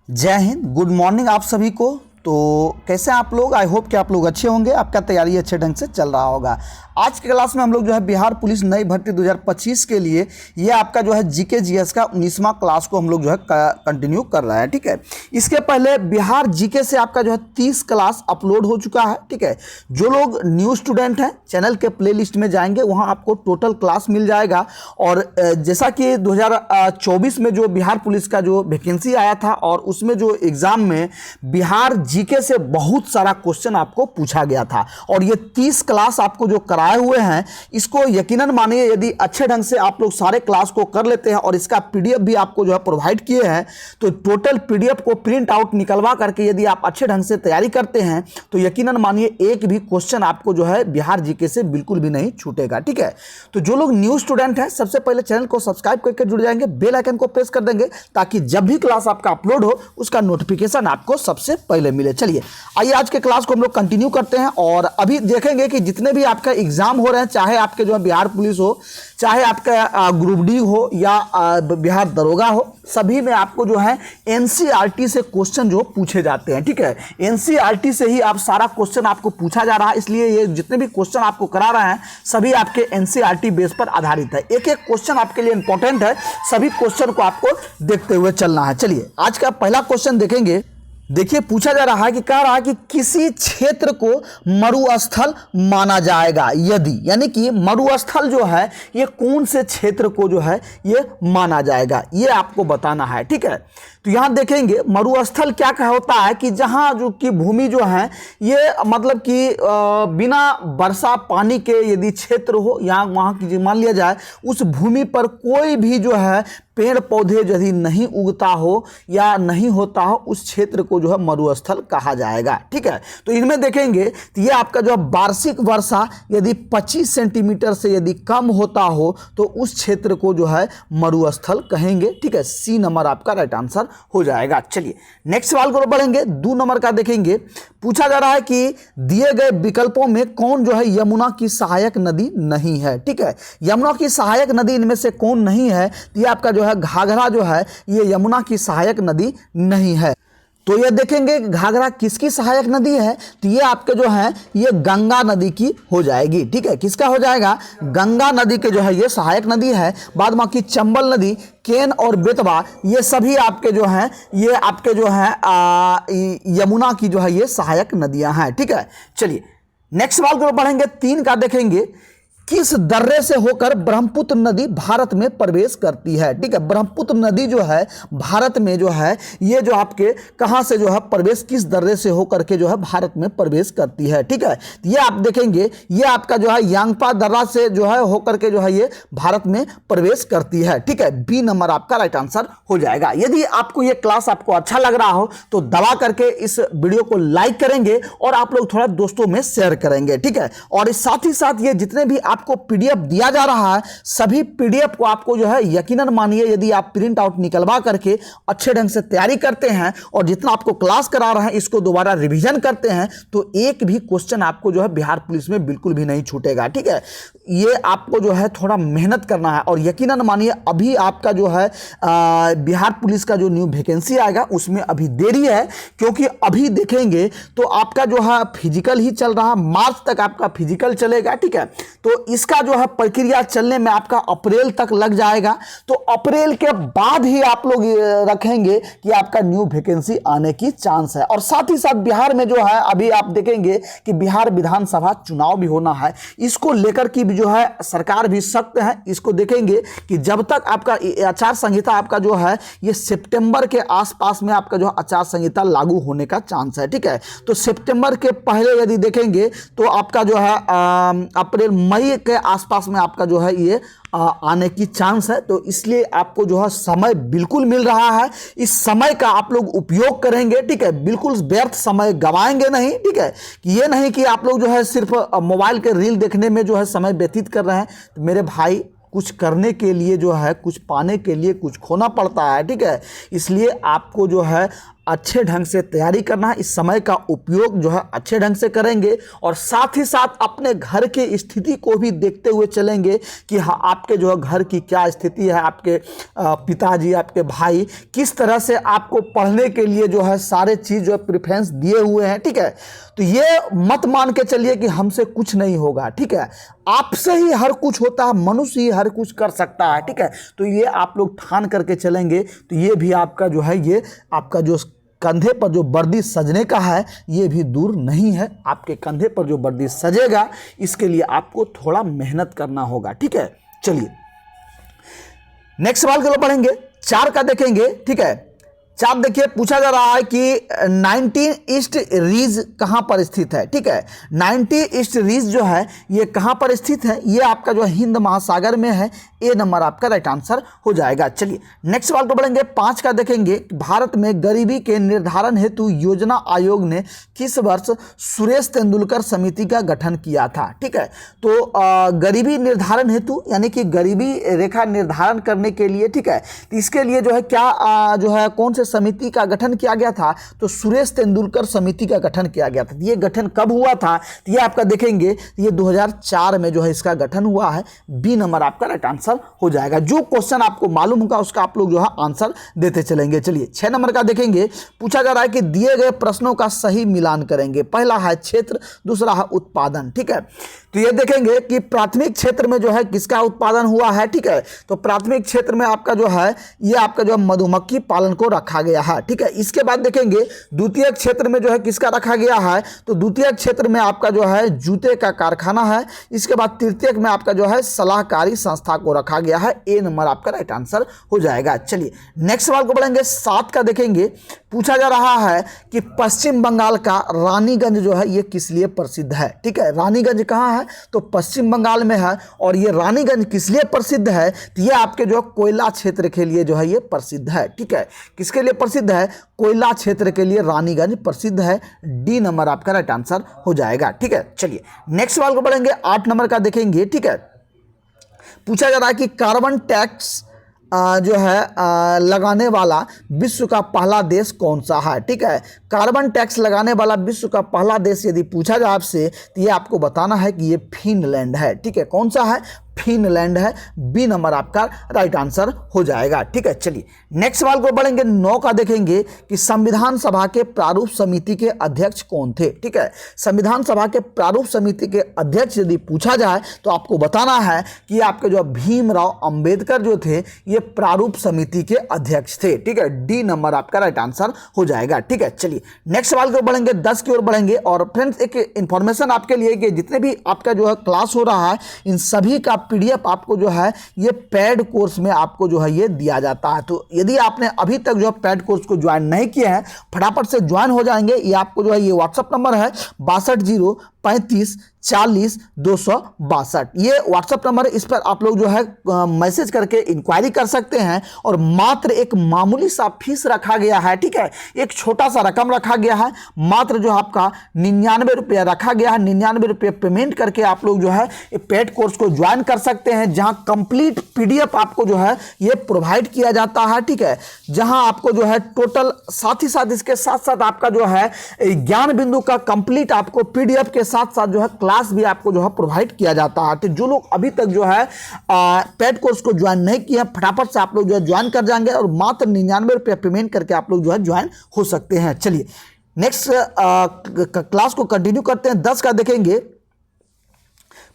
जय Hind, good morning आप सभी को। तो कैसे हैं आप लोग? आई होप कि आप लोग अच्छे होंगे, आपका तैयारी अच्छे ढंग से चल रहा होगा। आज के क्लास में हम लोग जो है बिहार पुलिस नई भर्ती 2025 के लिए ये आपका जो है जीके जीएस का 19वां क्लास को हम लोग जो है कंटिन्यू कर रहे हैं। ठीक है, इसके पहले बिहार जीके से आपका जो है 30 क्लास अपलोड हो चुका है। ठीक है, जो लोग न्यू स्टूडेंट हैं चैनल के प्लेलिस्ट में जाएंगे, वहाँ आपको टोटल क्लास मिल जाएगा। और जैसा कि 2024 में जो बिहार पुलिस का जो वैकेंसी आया था और उसमें जो एग्ज़ाम में बिहार जीके से बहुत सारा क्वेश्चन आपको पूछा गया था, और ये 30 क्लास आपको जो कराए हुए हैं, इसको यकीनन मानिए यदि अच्छे ढंग से आप लोग सारे क्लास को कर लेते हैं और इसका पीडीएफ भी आपको जो है प्रोवाइड किए हैं, तो टोटल पीडीएफ को प्रिंट आउट निकलवा करके यदि आप अच्छे ढंग से तैयारी करते हैं तो यकीनन मानिए एक भी क्वेश्चन आपको जो है बिहार जीके से बिल्कुल भी नहीं छूटेगा। ठीक है, तो जो लोग न्यू स्टूडेंट हैं सबसे पहले चैनल को सब्सक्राइब करके जुड़ जाएंगे, बेल आइकन को प्रेस कर देंगे ताकि जब भी क्लास आपका अपलोड हो उसका नोटिफिकेशन आपको सबसे पहले मिले। चलिए आइए आज के क्लास को हम लोग कंटिन्यू करते हैं। और अभी देखेंगे कि जितने भी आपका एग्जाम हो रहे हैं, चाहे आपके जो है बिहार पुलिस हो, चाहे आपका ग्रुप डी हो या बिहार दरोगा हो, सभी में आपको जो है एनसीईआरटी से क्वेश्चन जो पूछे जाते हैं। ठीक है, एनसीईआरटी से ही आप सारा क्वेश्चन आपको पूछा जा रहा है, इसलिए ये जितने भी क्वेश्चन आपको करा रहे हैं सभी आपके एनसीईआरटी बेस पर आधारित है। एक एक क्वेश्चन आपके लिए इंपॉर्टेंट है, सभी क्वेश्चन को आपको देखते हुए चलना है। चलिए आज का पहला क्वेश्चन देखेंगे। देखिए पूछा जा रहा है कि कह रहा है कि किसी क्षेत्र को मरुस्थल माना जाएगा यदि, यानी कि मरुस्थल जो है ये कौन से क्षेत्र को जो है ये माना जाएगा, ये आपको बताना है। ठीक है, तो यहां देखेंगे मरुस्थल क्या होता है कि जहां जो की भूमि जो है ये मतलब कि बिना वर्षा पानी के यदि क्षेत्र हो, यहाँ वहां की मान लिया जाए उस भूमि पर कोई भी जो है पेड़ पौधे यदि नहीं उगता हो या नहीं होता हो, उस क्षेत्र को जो है मरुस्थल कहा जाएगा। ठीक है, तो इनमें देखेंगे तो ये आपका जो है वार्षिक वर्षा यदि 25 सेंटीमीटर से यदि कम होता हो तो उस क्षेत्र को जो है मरुस्थल कहेंगे। ठीक है, सी नंबर आपका राइट आंसर हो जाएगा। चलिए नेक्स्ट सवाल को बढ़ेंगे। 2 नंबर का देखेंगे। पूछा जा रहा है कि दिए गए विकल्पों में कौन जो है यमुना की सहायक नदी नहीं है। ठीक है, यमुना की सहायक नदी इनमें से कौन नहीं है? ये आपका जो है घाघरा जो है ये यमुना की सहायक नदी नहीं है। तो ये देखेंगे घाघरा किसकी सहायक नदी है, तो ये आपके जो है ये गंगा नदी की हो जाएगी। ठीक है, किसका हो जाएगा? गंगा नदी के जो है ये सहायक नदी है। बाद बाकी चंबल नदी, केन और बेतवा ये सभी आपके जो हैं ये आपके जो है यमुना की जो है ये सहायक नदियां हैं। ठीक है, चलिए नेक्स्ट सवाल को पढ़ेंगे। 3 का देखेंगे। किस दर्रे से होकर ब्रह्मपुत्र नदी भारत में प्रवेश करती है? ठीक है, ब्रह्मपुत्र नदी जो है भारत में जो है ये जो आपके कहां से जो है प्रवेश, किस दर्रे से होकर के जो है भारत में प्रवेश करती है? ठीक है, ये आप देखेंगे ये आपका जो है यांगपा दर्रा से जो है होकर के जो है ये भारत में प्रवेश करती है। ठीक है, बी नंबर आपका राइट आंसर हो जाएगा। यदि आपको ये क्लास आपको अच्छा लग रहा हो तो दबा करके इस वीडियो को लाइक करेंगे और आप लोग थोड़ा दोस्तों में शेयर करेंगे। ठीक है, और इस साथ ही साथ ये जितने भी आपको पीडीएफ दिया जा रहा है सभी पीडीएफ को आपको जो है यकीनन मानिए यदि आप प्रिंट आउट निकलवा करके अच्छे ढंग से तैयारी करते हैं और जितना आपको क्लास करा रहे हैं इसको दोबारा रिवीजन करते हैं तो एक भी क्वेश्चन आपको जो है बिहार पुलिस में बिल्कुल भी नहीं छूटेगा। ठीक है, ये आपको जो है थोड़ा मेहनत करना है और यकीनन मानिए अभी आपका जो है बिहार पुलिस का जो न्यू वैकेंसी आएगा उसमें अभी देरी है, क्योंकि अभी देखेंगे तो आपका जो है फिजिकल ही चल रहा, मार्च तक आपका फिजिकल चलेगा। ठीक है, तो इसका जो है प्रक्रिया चलने में आपका अप्रैल तक लग जाएगा, तो अप्रैल के बाद ही आप लोग रखेंगे कि आपका न्यू वैकेंसी आने की चांस है। और साथ ही साथ बिहार में जो है अभी आप देखेंगे कि बिहार विधानसभा चुनाव भी होना है, इसको लेकर की भी जो है सरकार भी सख्त है। इसको देखेंगे कि जब तक आपका आचार संहिता आपका जो है ये सितंबर के आसपास में आपका जो आचार संहिता लागू होने का चांस है। ठीक है, तो सितंबर के पहले यदि देखेंगे तो आपका जो है अप्रैल मई के आसपास में आपका जो है ये आने की चांस है। तो इसलिए आपको जो है समय बिल्कुल मिल रहा है, इस समय का आप लोग उपयोग करेंगे। ठीक है, बिल्कुल व्यर्थ समय गवाएंगे नहीं। ठीक है, कि ये नहीं कि आप लोग जो है सिर्फ मोबाइल के रील देखने में जो है समय व्यतीत कर रहे हैं। तो मेरे भाई कुछ करने के लिए जो है कुछ पाने के लिए कुछ खोना पड़ता है। ठीक है, इसलिए आपको जो है अच्छे ढंग से तैयारी करना है, इस समय का उपयोग जो है अच्छे ढंग से करेंगे और साथ ही साथ अपने घर की स्थिति को भी देखते हुए चलेंगे कि हाँ आपके जो है घर की क्या स्थिति है, आपके पिताजी आपके भाई किस तरह से आपको पढ़ने के लिए जो है सारे चीज़ जो है प्रेफरेंस दिए हुए हैं। ठीक है, तो ये मत मान के चलिए कि हमसे कुछ नहीं होगा। ठीक है, आपसे ही हर कुछ होता है, मनुष्य ही हर कुछ कर सकता है। ठीक है, तो ये आप लोग ठान करके चलेंगे तो ये भी आपका जो है, ये आपका जो कंधे पर जो वर्दी सजने का है ये भी दूर नहीं है। आपके कंधे पर जो वर्दी सजेगा इसके लिए आपको थोड़ा मेहनत करना होगा। ठीक है, चलिए नेक्स्ट सवाल को पढ़ेंगे। 4 का देखेंगे। ठीक है, 4 देखिए, पूछा जा रहा है कि 19 ईस्ट रीज कहां पर स्थित है। ठीक है, 19 ईस्ट रीज जो है ये कहां पर स्थित है, ये आपका जो हिंद महासागर में है। ए नंबर आपका राइट आंसर हो जाएगा। चलिए नेक्स्ट सवाल को बढ़ेंगे। 5 का देखेंगे, भारत में गरीबी के निर्धारण हेतु योजना आयोग ने किस वर्ष सुरेश तेंदुलकर समिति का गठन किया था। ठीक है, तो गरीबी निर्धारण हेतु यानी कि गरीबी रेखा निर्धारण करने के लिए, ठीक है, तो इसके लिए जो है क्या जो है कौन से समिति का गठन किया गया था, तो सुरेश तेंदुलकर समिति का गठन किया गया था। ये गठन कब हुआ था, तो ये आपका देखेंगे ये 2004 में जो है इसका गठन हुआ है। बी नंबर आपका राइट आंसर हो जाएगा। जो क्वेश्चन आपको मालूम होगा उसका आप लोग जो है आंसर देते चलेंगे। चलिए 6 नंबर का देखेंगे। पूछा जा रहा है कि दिए गए प्रश्नों का सही मिलान करेंगे। पहला है क्षेत्र, दूसरा है उत्पादन। ठीक है, तो ये देखेंगे कि प्राथमिक क्षेत्र में जो है किसका उत्पादन हुआ है। ठीक है, तो प्राथमिक क्षेत्र में आपका जो है ये आपका जो मधुमक्खी पालन को रखा गया है। ठीक है, इसके बाद देखेंगे द्वितीय क्षेत्र में जो है किसका रखा गया है, तो द्वितीय क्षेत्र में आपका जो है जूते का कारखाना है। इसके बाद तृतीयक में आपका जो है सलाहकारी संस्था को रखा गया है। ए नंबर आपका राइट आंसर हो जाएगा। चलिए नेक्स्ट सवाल को बढ़ेंगे। 7 का देखेंगे। पूछा जा रहा है कि पश्चिम बंगाल का रानीगंज जो है ये किस लिए प्रसिद्ध है। ठीक है, रानीगंज कहाँ है, तो पश्चिम बंगाल में है। और ये रानीगंज किस लिए प्रसिद्ध है, तो ये आपके जो कोयला क्षेत्र के लिए जो है ये प्रसिद्ध है। ठीक है, किसके लिए प्रसिद्ध है, कोयला क्षेत्र के लिए रानीगंज प्रसिद्ध है। डी नंबर आपका राइट आंसर हो जाएगा। ठीक है, चलिए नेक्स्ट सवाल को बढ़ेंगे। 8 नंबर का देखेंगे। ठीक है, पूछा जा रहा है कि कार्बन टैक्स जो है लगाने वाला विश्व का पहला देश कौन सा है। ठीक है, कार्बन टैक्स लगाने वाला विश्व का पहला देश यदि पूछा जाए आपसे तो ये आपको बताना है कि ये फिनलैंड है। ठीक है, कौन सा है, फिनलैंड है। बी नंबर आपका राइट आंसर हो जाएगा। ठीक है, चलिए नेक्स्ट सवाल को बढ़ेंगे। 9 का देखेंगे कि संविधान सभा के प्रारूप समिति के अध्यक्ष कौन थे। ठीक है, संविधान सभा के प्रारूप समिति के अध्यक्ष यदि पूछा जाए तो आपको बताना है कि आपके जो भीमराव अंबेडकर जो थे ये प्रारूप समिति के अध्यक्ष थे। ठीक है, डी नंबर आपका राइट आंसर हो जाएगा। ठीक है, चलिए नेक्स्ट सवाल को बढ़ेंगे। 10 की ओर बढ़ेंगे। और फ्रेंड्स एक इंफॉर्मेशन आपके लिए कि जितने भी आपका जो है क्लास हो रहा है इन सभी का पीडीएफ आपको जो है ये पेड कोर्स में आपको जो है ये दिया जाता है। तो यदि आपने अभी तक जो है पेड कोर्स को ज्वाइन नहीं किया है फटाफट से ज्वाइन हो जाएंगे। ये आपको जो है ये व्हाट्सएप नंबर है 6203540262। ये व्हाट्सएप नंबर है, इस पर आप लोग जो है मैसेज करके इंक्वायरी कर सकते हैं। और मात्र एक मामूली सा फीस रखा गया है। ठीक है, एक छोटा सा रकम रखा गया है, मात्र जो आपका 99 रुपया रखा गया है। 99 रुपये पेमेंट करके आप लोग जो है पेड कोर्स को ज्वाइन कर सकते हैं, जहां कंप्लीट पीडीएफ आपको जो है ये प्रोवाइड किया जाता है। ठीक है, जहां आपको जो है टोटल साथ ही साथ इसके साथ साथ आपका जो है ज्ञान बिंदु का कंप्लीट आपको पीडीएफ के साथ साथ जो है क्लास भी आपको जो है प्रोवाइड किया जाता है। तो जो लोग अभी तक जो है पेड कोर्स को ज्वाइन नहीं किया फटाफट से आप लोग जो है ज्वाइन कर जाएंगे और मात्र 99 रुपये पेमेंट करके आप लोग जो है ज्वाइन हो सकते हैं। चलिए नेक्स्ट क्लास को कंटिन्यू करते हैं। 10 का देखेंगे।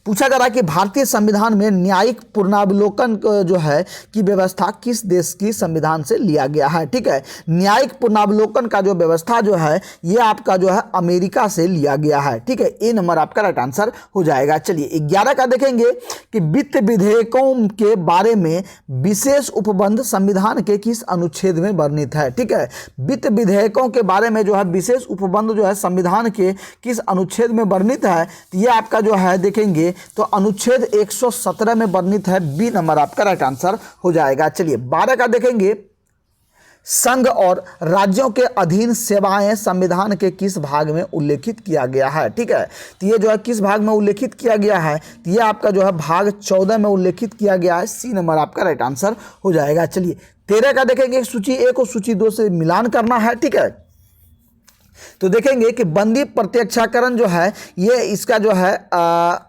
पूछा जा रहा है कि भारतीय संविधान में न्यायिक पुनरावलोकन जो है की व्यवस्था किस देश की संविधान से लिया गया है। ठीक है, न्यायिक पुनरावलोकन का जो व्यवस्था जो है ये आपका जो है अमेरिका से लिया गया है। ठीक है, ए नंबर आपका राइट आंसर हो जाएगा। चलिए 11 का देखेंगे कि वित्त विधेयकों के बारे में विशेष उपबंध संविधान के किस अनुच्छेद में वर्णित है। ठीक है, वित्त विधेयकों के बारे में जो है विशेष उपबंध जो है संविधान के किस अनुच्छेद में वर्णित है, तो ये आपका जो है देखेंगे तो अनुच्छेद 117 में वर्णित है। बी नंबर आपका राइट आंसर हो जाएगा। चलिए 12 का देखेंगे। संघ और राज्यों के अधीन सेवाएं संविधान के किस भाग में उल्लेखित किया गया है। ठीक है, तो ये जो है किस भाग में उल्लेखित किया गया है, तो ये आपका जो है भाग 14 में उल्लेखित किया गया है। सी नंबर आपका राइट आंसर हो जाएगा। चलिए 13 का देखेंगे, सूची 1 और सूची 2 से मिलान करना है। ठीक है, तो देखेंगे कि बंदी प्रत्यक्षाकरण जो है ये इसका जो है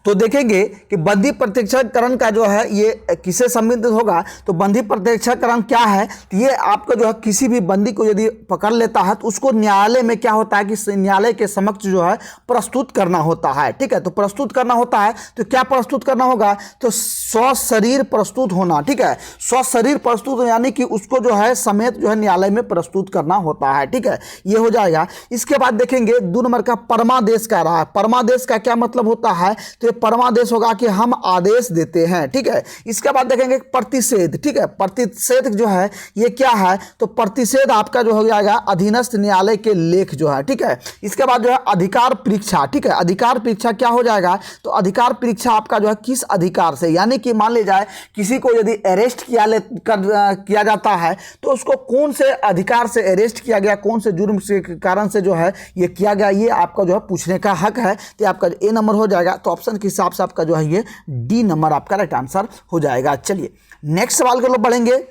तो देखेंगे कि बंदी प्रत्यक्षीकरण का जो है ये किससे संबंधित होगा। तो बंदी प्रत्यक्षीकरण क्या है, तो ये आपका जो है किसी भी बंदी को यदि पकड़ लेता है तो उसको न्यायालय में क्या होता है कि न्यायालय के समक्ष जो है प्रस्तुत करना होता है। ठीक है, तो प्रस्तुत करना होता है तो क्या प्रस्तुत करना होगा, तो स्वशरीर प्रस्तुत होना। ठीक है, स्वशरीर प्रस्तुत यानी कि उसको जो है समेत जो है न्यायालय में प्रस्तुत करना होता है। ठीक है, ये हो जाएगा। इसके बाद देखेंगे 2 नंबर का परमादेश का रहा है। परमादेश का क्या मतलब होता है, तो परमादेश होगा कि हम आदेश देते हैं। ठीक है, इसके बाद देखेंगे प्रतिषेध। ठीक है, प्रतिषेध जो है ये क्या है, तो प्रतिषेध आपका जो हो जाएगा अधीनस्थ न्यायालय के लेख जो है। ठीक है, इसके बाद जो है अधिकार परीक्षा। ठीक है, अधिकार परीक्षा क्या हो जाएगा, तो अधिकार परीक्षा आपका जो है किस अधिकार से, यानी कि मान ले जाए किसी को यदि अरेस्ट किया जाता है तो उसको कौन से अधिकार से अरेस्ट किया गया, कौन से जुर्म के कारण से जो है ये किया गया, ये आपका जो है पूछने का हक है। तो आपका ए नंबर हो जाएगा। तो ऑप्शन के हिसाब से आपका जो है ये डी नंबर आपका राइट आंसर हो जाएगा। चलिए नेक्स्ट सवाल को बढ़ेंगे।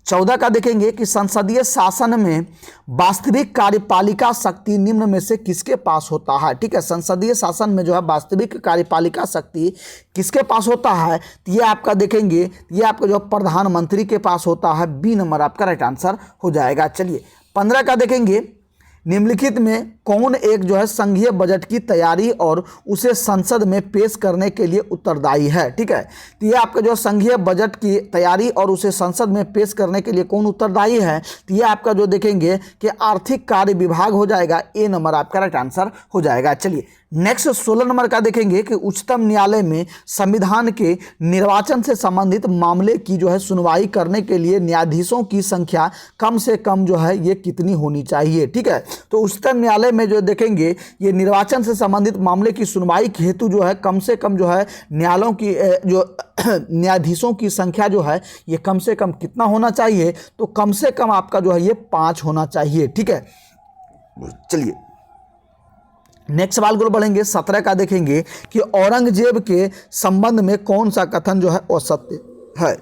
14 का देखेंगे कि संसदीय शासन में वास्तविक कार्यपालिका शक्ति निम्न में से किसके पास होता है। ठीक है, संसदीय शासन में जो है वास्तविक कार्यपालिका शक्ति किसके पास होता है, तो ये आपका देखेंगे ये आपका जो प्रधानमंत्री के पास होता है। बी नंबर आपका राइट आंसर हो जाएगा। चलिए 15 का देखेंगे, निम्नलिखित में कौन एक जो है संघीय बजट की तैयारी और उसे संसद में पेश करने के लिए उत्तरदायी है। ठीक है, तो ये आपका जो संघीय बजट की तैयारी और उसे संसद में पेश करने के लिए कौन उत्तरदायी है, तो ये आपका जो देखेंगे कि आर्थिक कार्य विभाग हो जाएगा। ए नंबर आपका राइट आंसर हो जाएगा। चलिए नेक्स्ट 16 नंबर का देखेंगे कि उच्चतम न्यायालय में संविधान के निर्वाचन से संबंधित मामले की जो है सुनवाई करने के लिए न्यायाधीशों की संख्या कम से कम जो है ये कितनी होनी चाहिए। ठीक है, तो उच्चतम न्यायालय में जो देखेंगे ये निर्वाचन से संबंधित मामले की सुनवाई के हेतु जो है कम से कम जो है न्यायालयों की जो न्यायाधीशों की संख्या जो है ये कम से कम कितना होना चाहिए, तो कम से कम आपका जो है ये 5 होना चाहिए। ठीक है, चलिए नेक्स्ट सवाल को बढ़ेंगे। 17 का देखेंगे कि औरंगजेब के संबंध में कौन सा कथन जो है असत्य है।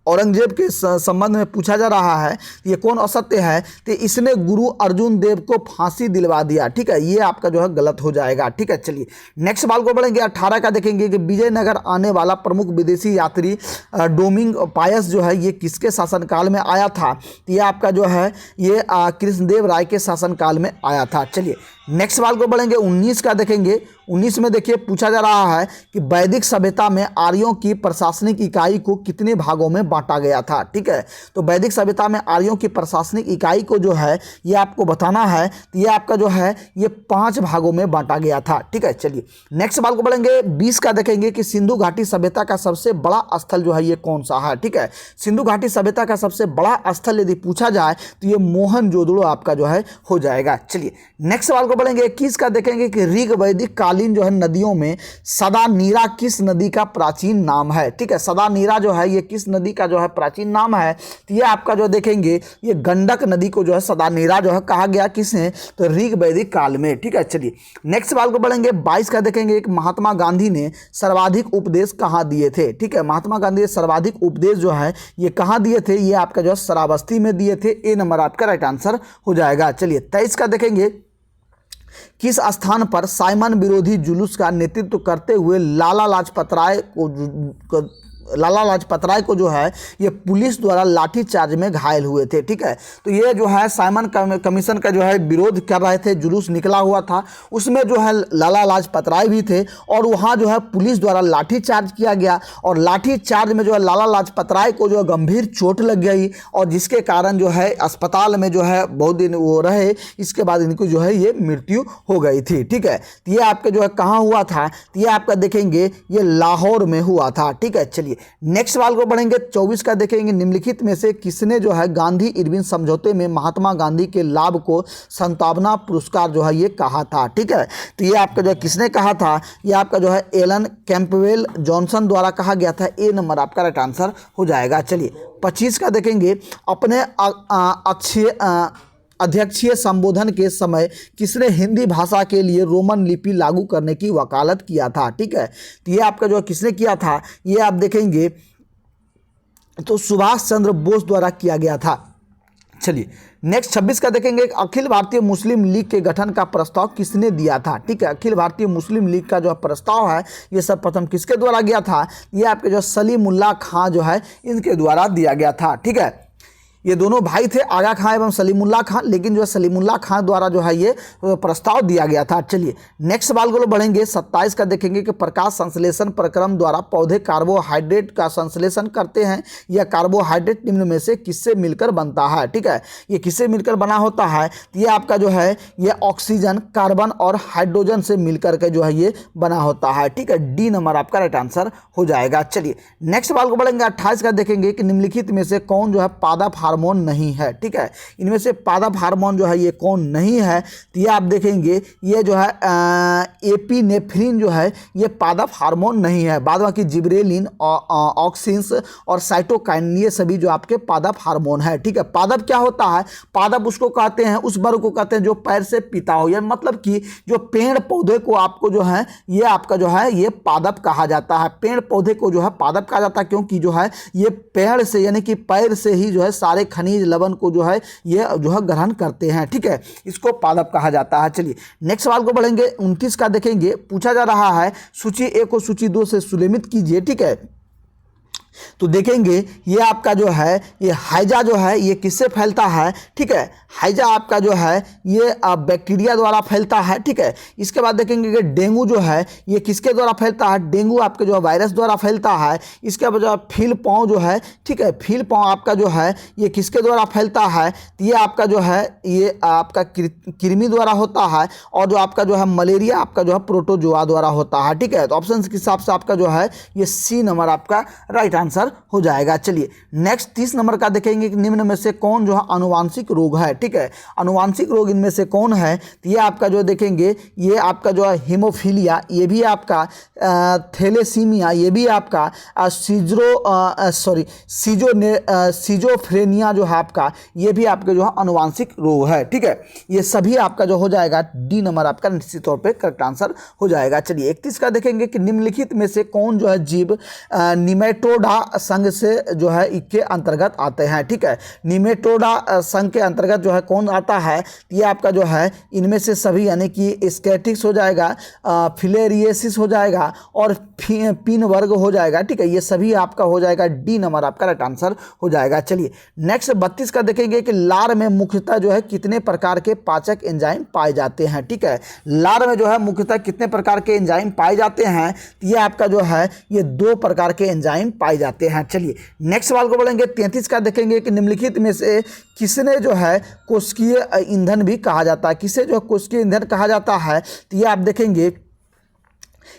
औरंगजेब के संबंध में पूछा जा रहा है ये कौन असत्य है, तो इसने गुरु अर्जुन देव को फांसी दिलवा दिया। ठीक है, ये आपका जो है गलत हो जाएगा। ठीक है, चलिए नेक्स्ट सवाल को बढ़ेंगे। 18 का देखेंगे कि विजयनगर आने वाला प्रमुख विदेशी यात्री डोमिंग पायस जो है ये किसके शासनकाल में आया था, तो ये आपका जो है ये कृष्णदेव राय के शासनकाल में आया था। चलिए नेक्स्ट सवाल को बढ़ेंगे। 19 का देखेंगे। 19 में देखिए पूछा जा रहा है कि वैदिक सभ्यता में आर्यों की प्रशासनिक इकाई को कितने भागों में बांटा गया था। ठीक है, तो वैदिक सभ्यता में आर्यों की प्रशासनिक इकाई को जो है ये आपको बताना है, तो ये आपका जो है ये 5 भागों में बांटा गया था। ठीक है, चलिए नेक्स्ट सवाल को बढ़ेंगे। 20 का देखेंगे कि सिंधु घाटी सभ्यता का सबसे बड़ा स्थल जो है ये कौन सा है। ठीक है, सिंधु घाटी सभ्यता का सबसे बड़ा स्थल यदि पूछा जाए तो ये मोहनजोदड़ो आपका जो है हो जाएगा। चलिए नेक्स्ट सवाल को बढ़ेंगे। 21 का देखेंगे कि ऋग वैदिक कालीन जो है नदियों में सदा नीरा किस नदी का प्राचीन नाम है। ठीक है, सदा नीरा जो है ये किस नदी का जो है प्राचीन नाम है, तो ये आपका जो देखेंगे ये गंडक नदी को जो है सदा नीरा जो है कहा गया किसने, तो ऋग वैदिक काल में। ठीक है, चलिए नेक्स्ट सवाल को बढ़ेंगे। 22 का देखेंगे कि महात्मा गांधी ने सर्वाधिक उपदेश कहाँ दिए थे। ठीक है, महात्मा गांधी ने सर्वाधिक उपदेश जो है ये कहाँ दिए थे, ये आपका जो है श्रावस्ती में दिए थे। ए नंबर आपका राइट आंसर हो जाएगा। चलिए 23 का देखेंगे। किस स्थान पर साइमन विरोधी जुलूस का नेतृत्व करते हुए लाला लाजपत राय को जो है ये पुलिस द्वारा लाठीचार्ज में घायल हुए थे। ठीक है, तो ये जो है साइमन कमीशन का जो है विरोध कर रहे थे, जुलूस निकला हुआ था, उसमें जो है लाला लाजपत राय भी थे और वहाँ जो है पुलिस द्वारा लाठीचार्ज किया गया और लाठीचार्ज में जो है लाला लाजपत राय को जो है गंभीर चोट लग गई और जिसके कारण जो है अस्पताल में जो है बहुत दिन वो रहे, इसके बाद इनको जो है ये मृत्यु हो गई थी। ठीक है, तो ये आपका जो है कहाँ हुआ था, तो ये आपका देखेंगे ये लाहौर में हुआ था। ठीक है, चलिए चलिए नेक्स्ट सवाल को बढ़ेंगे। 24 का देखेंगे, निम्नलिखित में से किसने जो है गांधी इरविन समझौते में महात्मा गांधी के लाभ को संतावना पुरस्कार जो है ये कहा था। ठीक है, तो ये आपका जो है किसने कहा था, ये आपका जो है एलन कैंपबेल जॉनसन द्वारा कहा गया था। ए नंबर आपका राइट आंसर हो जाएगा। चलिए 25 का देखेंगे, अपने अध्यक्षीय संबोधन के समय किसने हिंदी भाषा के लिए रोमन लिपि लागू करने की वकालत किया था। ठीक है, तो ये आपका जो है किसने किया था, ये आप देखेंगे तो सुभाष चंद्र बोस द्वारा किया गया था। चलिए नेक्स्ट 26 का देखेंगे, अखिल भारतीय मुस्लिम लीग के गठन का प्रस्ताव किसने दिया था। ठीक है, अखिल भारतीय मुस्लिम लीग का जो प्रस्ताव है ये सर्वप्रथम किसके द्वारा गया था, ये आपके जो सलीमुल्लाह खां जो है इनके द्वारा दिया गया था। ठीक है, ये दोनों भाई थे, आगा खां एवं सलीमुल्लाह खां, लेकिन जो है सलीमुल्लाह खां द्वारा जो है ये प्रस्ताव दिया गया था। चलिए नेक्स्ट सवाल को बढ़ेंगे। 27 का देखेंगे कि प्रकाश संश्लेषण प्रक्रम द्वारा पौधे कार्बोहाइड्रेट का संश्लेषण करते हैं। यह कार्बोहाइड्रेट निम्न में से किससे मिलकर बनता है। ठीक है, ये किससे मिलकर बना होता है, तो ये आपका जो है ये ऑक्सीजन, कार्बन और हाइड्रोजन से मिलकर के जो है ये बना होता है। ठीक है, डी नंबर आपका राइट आंसर हो जाएगा। चलिए नेक्स्ट सवाल को बढ़ेंगे। 28 का देखेंगे कि निम्नलिखित में से कौन जो है पादप हार्मोन नहीं है। ठीक है, इनमें से पादप हार्मोन जो है ये कौन नहीं है, तो ये आप देखेंगे ये जो है एपिनेफ्रिन जो है ये पादप हार्मोन नहीं है। बाद बाकी जिब्रेलिन, ऑक्सिन्स और साइटोकाइन ये सभी जो आपके पादप हार्मोन है। ठीक है, पादप क्या होता है, पादप उसको कहते हैं, उस वर्ग को कहते हैं जो पैर से पीता हो, या मतलब कि जो पेड़ पौधे को आपको जो है ये आपका जो है ये पादप कहा जाता है। पेड़ पौधे को जो है पादप कहा जाता है क्योंकि जो है ये पेड़ से यानी कि पैर से ही जो है सारे खनिज लवण को जो है ये जो है ग्रहण करते हैं। ठीक है, इसको पादप कहा जाता है। चलिए नेक्स्ट सवाल को बढ़ेंगे। 29 का देखेंगे, पूछा जा रहा है सूची 1 को सूची 2 से सुलेमित कीजिए। ठीक है, तो देखेंगे ये आपका जो है ये हैजा जो है ये किससे फैलता है। ठीक है, हैजा आपका जो है ये बैक्टीरिया द्वारा फैलता है। ठीक है, इसके बाद देखेंगे कि डेंगू जो है ये किसके द्वारा फैलता है, डेंगू आपके जो है वायरस द्वारा फैलता है। इसके बाद जो है फील पाँव जो है, ठीक है, फील पाँव आपका जो है ये किसके द्वारा फैलता है, तो ये आपका जो है ये आपका कृमि द्वारा होता है। और जो आपका जो है मलेरिया आपका जो है प्रोटोजोआ द्वारा होता है। ठीक है, तो ऑप्शन के हिसाब से आपका जो है ये सी नंबर आपका राइट आंसर हो जाएगा। चलिए नेक्स्ट 30 नंबर का देखेंगे कि निम्न में से कौन जो है अनुवांशिक रोग है। ठीक है, अनुवांशिक रोग इनमें से कौन है, तो ये आपका जो देखेंगे ये आपका जो है हीमोफीलिया, ये भी आपका थैलेसीमिया, ये भी आपका सीजोफ्रेनिया जो है आपका, ये भी आपके जो है अनुवांशिक रोग है। ठीक है, ये सभी आपका जो हो जाएगा डी नंबर आपका निश्चित तौर पे करेक्ट आंसर हो जाएगा। चलिए 31 का देखेंगे कि निम्नलिखित में से कौन जो है जीव निमेटोडा संघ से जो है इसके अंतर्गत आते हैं। ठीक है, निमेटोडा संघ के अंतर्गत जो है कौन आता है, ये आपका जो है इनमें से सभी यानी कि स्केटिक्स हो जाएगा, फिलेरिएसिस हो जाएगा और पिन वर्ग हो जाएगा। ठीक है, ये सभी आपका हो जाएगा डी नंबर आपका राइट आंसर हो जाएगा। चलिए नेक्स्ट 32 का देखेंगे कि लार में मुख्यतः जो है कितने प्रकार के पाचक एंजाइम पाए जाते हैं। ठीक है, लार में जो है मुख्यतः कितने प्रकार के एंजाइम पाए जाते हैं, ये आपका जो है ये 2 प्रकार के एंजाइम पाए जाते हैं। चलिए नेक्स्ट सवाल को बोलेंगे। 33 का देखेंगे कि निम्नलिखित में से किसने जो है कोशिकीय ईंधन भी कहा जाता है, किसे जो कोशिकीय ईंधन कहा जाता है, तो ये आप देखेंगे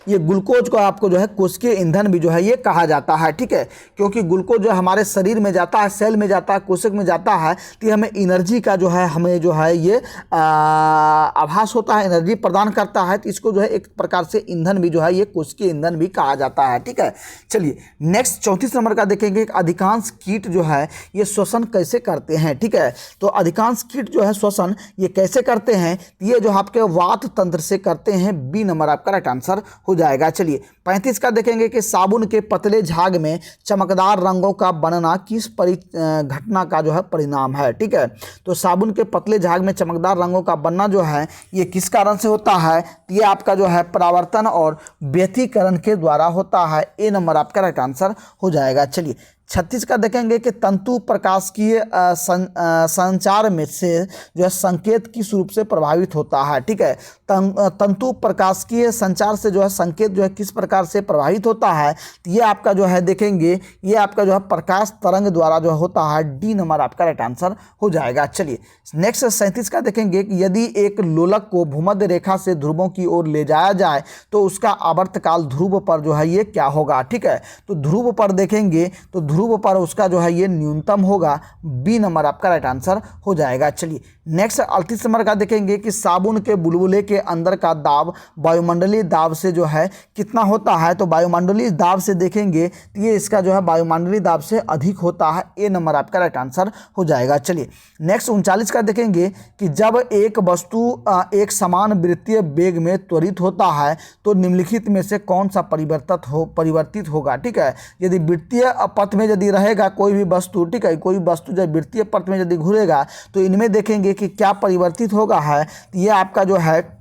ये ग्लूकोज को आपको जो है कोशिकीय ईंधन भी जो है ये कहा जाता है। ठीक है, क्योंकि ग्लूकोज जो हमारे शरीर में जाता है, सेल में जाता है, कोशिक में जाता है, तो ये हमें एनर्जी का जो है हमें जो है ये आभास होता है, एनर्जी प्रदान करता है। तो इसको जो है एक प्रकार से ईंधन भी जो है ये कोशिकीय ईंधन भी कहा जाता है। ठीक है, चलिए नेक्स्ट 34 नंबर का देखेंगे। अधिकांश कीट जो है ये श्वसन कैसे करते हैं। ठीक है, तो अधिकांश कीट जो है श्वसन ये कैसे करते हैं, ये जो आपके वात तंत्र से करते हैं। बी नंबर आपका राइट आंसर हो जाएगा। चलिए 35 का देखेंगे कि साबुन के पतले झाग में चमकदार रंगों का बनना किस घटना का जो है परिणाम है। ठीक है, तो साबुन के पतले झाग में चमकदार रंगों का बनना जो है ये किस कारण से होता है, ये आपका जो है परावर्तन और व्यतिकरण के द्वारा होता है। ए नंबर आपका राइट आंसर हो जाएगा। चलिए 36 का देखेंगे कि तंतु प्रकाशिकीय संचार में से जो है संकेत किस रूप से प्रभावित होता है। ठीक है, तंतु प्रकाशिकीय संचार से जो है संकेत जो है किस प्रकार से प्रभावित होता है, तो ये आपका जो है देखेंगे, ये आपका जो है प्रकाश तरंग द्वारा जो होता है। डी नंबर आपका राइट आंसर हो जाएगा। चलिए नेक्स्ट 37 का देखेंगे कि यदि एक लोलक को भूमध्य रेखा से ध्रुवों की ओर ले जाया जाए तो उसका आवर्तकाल ध्रुव पर जो है ये क्या होगा। ठीक है, तो ध्रुव पर देखेंगे तो ध्रुव पर उसका जो है ये न्यूनतम होगा। बी नंबर आपका राइट आंसर हो जाएगा। चलिए नेक्स्ट 38 नंबर का देखेंगे कि साबुन के बुलबुले के अंदर का दाब वायुमंडलीय दाब से जो है कितना होता है, तो वायुमंडलीय दाब से देखेंगे तो ये इसका जो है वायुमंडलीय दाब से अधिक होता है। ए नंबर आपका राइट आंसर हो जाएगा। चलिए नेक्स्ट 39 का देखेंगे कि जब एक वस्तु एक समान वृत्तीय वेग में त्वरित होता है तो निम्नलिखित में से कौन सा परिवर्तित होगा। ठीक है, यदि वृत्तीय पथ में यदि रहेगा कोई भी वस्तु, ठीक है, कोई वस्तु जब वृत्तीय पथ में यदि घूरेगा तो इनमें देखेंगे कि क्या परिवर्तित होगा है, तो ये आपका जो है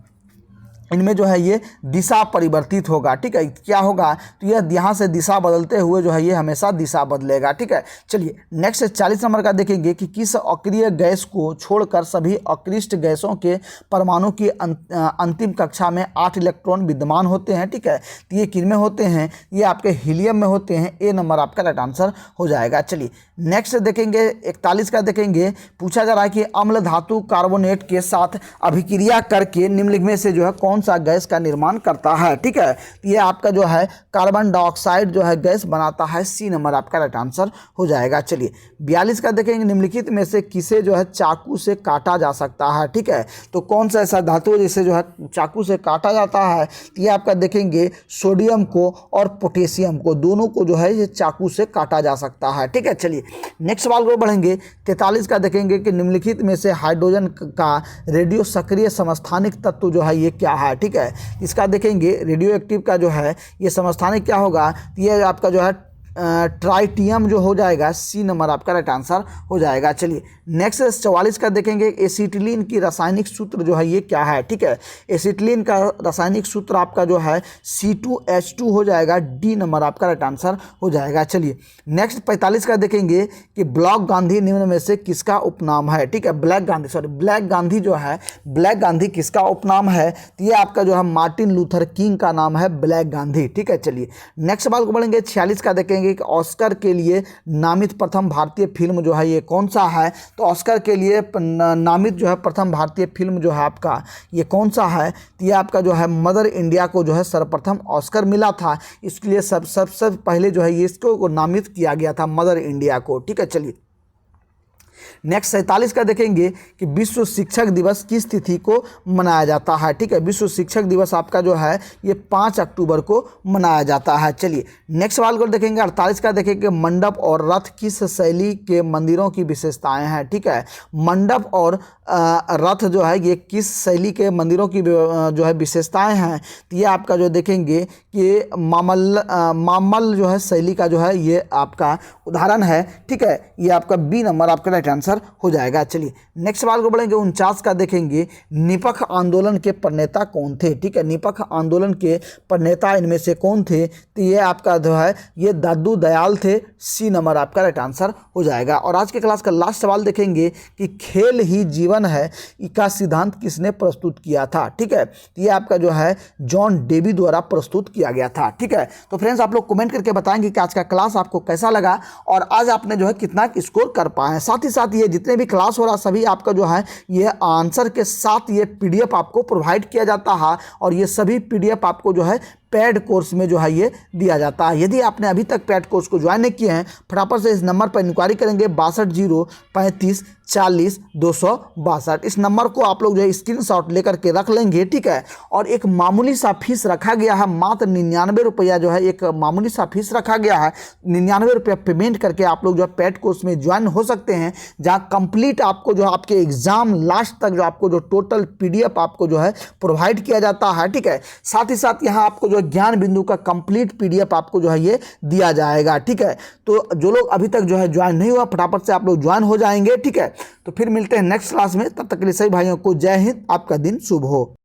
इनमें जो है ये दिशा परिवर्तित होगा। ठीक है, क्या होगा, तो यह यहाँ से दिशा बदलते हुए जो है ये हमेशा दिशा बदलेगा। ठीक है, चलिए नेक्स्ट 40 नंबर का देखेंगे कि किस अक्रिय गैस को छोड़कर सभी अक्रिष्ट गैसों के परमाणु की अंतिम कक्षा में 8 इलेक्ट्रॉन विद्यमान होते हैं। ठीक है, तो ये किन में होते हैं, ये आपके हीलियम में होते हैं। ए नंबर आपका राइट आंसर हो जाएगा। चलिए नेक्स्ट देखेंगे 41 का देखेंगे, पूछा जा रहा है कि अम्ल धातु कार्बोनेट के साथ अभिक्रिया करके निम्नलिखित में से जो है कौन सा गैस का निर्माण करता है। ठीक है, ये आपका जो है कार्बन डाइऑक्साइड जो है गैस बनाता है। सी नंबर आपका राइट आंसर हो जाएगा। चलिए 42 का देखेंगे, निम्नलिखित में से किसे जो है चाकू से काटा जा सकता है। ठीक है, तो कौन सा ऐसा धातु है जिसे जो है चाकू से काटा जाता है, तो ये आपका देखेंगे सोडियम को और पोटेशियम को, दोनों को जो है ये चाकू से काटा जा सकता है। ठीक है, चलिए नेक्स्ट सवाल को बढ़ेंगे। 43 का देखेंगे कि निम्नलिखित में से हाइड्रोजन का रेडियो सक्रिय समस्थानिक तत्व जो है ये क्या है। ठीक है, इसका देखेंगे रेडियो एक्टिव का जो है ये समस्थानिक क्या होगा, ये आपका जो है ट्राइटियम जो हो जाएगा। सी नंबर आपका राइट आंसर हो जाएगा। चलिए नेक्स्ट 44 का देखेंगे, एसिटिलीन की रासायनिक सूत्र जो है ये क्या है। ठीक है, एसिटिलीन का रासायनिक सूत्र आपका जो है C2H2 हो जाएगा। डी नंबर आपका राइट आंसर हो जाएगा। चलिए नेक्स्ट 45 का देखेंगे कि ब्लैक गांधी निम्न में से किसका उपनाम है। ठीक है, ब्लैक गांधी जो है, ब्लैक गांधी किसका उपनाम है, तो ये आपका जो है मार्टिन लूथर किंग का नाम है ब्लैक गांधी। ठीक है, चलिए नेक्स्ट सवाल को बढ़ेंगे। 46 का देखेंगे कि ऑस्कर के लिए नामित प्रथम भारतीय फिल्म जो है ये कौन सा है, तो ऑस्कर के लिए नामित जो है प्रथम भारतीय फिल्म जो है आपका ये कौन सा है, तो ये आपका जो है मदर इंडिया को जो है सर्वप्रथम ऑस्कर मिला था। इसके लिए सबसे पहले जो है ये इसको नामित किया गया था, मदर इंडिया को। ठीक है, चलिए नेक्स्ट 47 का देखेंगे कि विश्व शिक्षक दिवस किस तिथि को मनाया जाता है। ठीक है, विश्व शिक्षक दिवस आपका जो है ये 5 अक्टूबर को मनाया जाता है। चलिए नेक्स्ट सवाल को देखेंगे। 48 का देखेंगे, मंडप और रथ किस शैली के मंदिरों की विशेषताएं हैं। ठीक है, मंडप और रथ जो है ये किस शैली के मंदिरों की जो है विशेषताएं हैं, तो ये आपका जो देखेंगे कि मामल जो है शैली का जो है ये आपका उदाहरण है। ठीक है, ये आपका बी नंबर आपका राइट आंसर हो जाएगा। चलिए नेक्स्ट सवाल को बढ़ेंगे। 49 का देखेंगे, निपख आंदोलन के प्रणेता कौन थे। ठीक है, निपख आंदोलन के प्रणेता इनमें से कौन थे, तो ये आपका जो है ये दादू दयाल थे। सी नंबर आपका राइट आंसर हो जाएगा। और आज के क्लास का लास्ट सवाल देखेंगे कि खेल ही जीवन है का सिद्धांत किसने प्रस्तुत किया था। ठीक है, तो ये आपका जो है जॉन डेवी द्वारा प्रस्तुत किया गया था। ठीक है, तो फ्रेंड्स आप लोग कमेंट करके बताएंगे कि आज का क्लास आपको कैसा लगा और आज आपने जो है कितना स्कोर कर पाए। साथ ही साथ ये जितने भी क्लास हो रहा सभी आपका जो है ये आंसर के साथ ये PDF आपको प्रोवाइड किया जाता है और ये सभी PDF आपको जो है पेड कोर्स में जो है ये दिया जाता है। यदि आपने अभी तक पेड कोर्स को ज्वाइन नहीं किए हैं, फटाफट से इस नंबर पर इंक्वायरी करेंगे 6203540262। इस नंबर को आप लोग जो है स्क्रीनशॉट लेकर के रख लेंगे। ठीक है, और एक मामूली सा फीस रखा गया है, मात्र 99 रुपया जो है एक मामूली सा फीस रखा गया है। 99 रुपया पेमेंट करके आप लोग जो है पेड कोर्स में ज्वाइन हो सकते हैं, जहाँ कंप्लीट आपको जो आपके एग्जाम लास्ट तक जो आपको जो टोटल PDF आपको जो है प्रोवाइड किया जाता है। ठीक है, साथ ही साथ यहाँ आपको ज्ञान बिंदु का कंप्लीट PDF आपको जो है ये दिया जाएगा। ठीक है, तो जो लोग अभी तक जो है ज्वाइन नहीं हुआ फटाफट से आप लोग ज्वाइन हो जाएंगे। ठीक है, तो फिर मिलते हैं नेक्स्ट क्लास में, तब तक के लिए सभी भाइयों को जय हिंद, आपका दिन शुभ हो।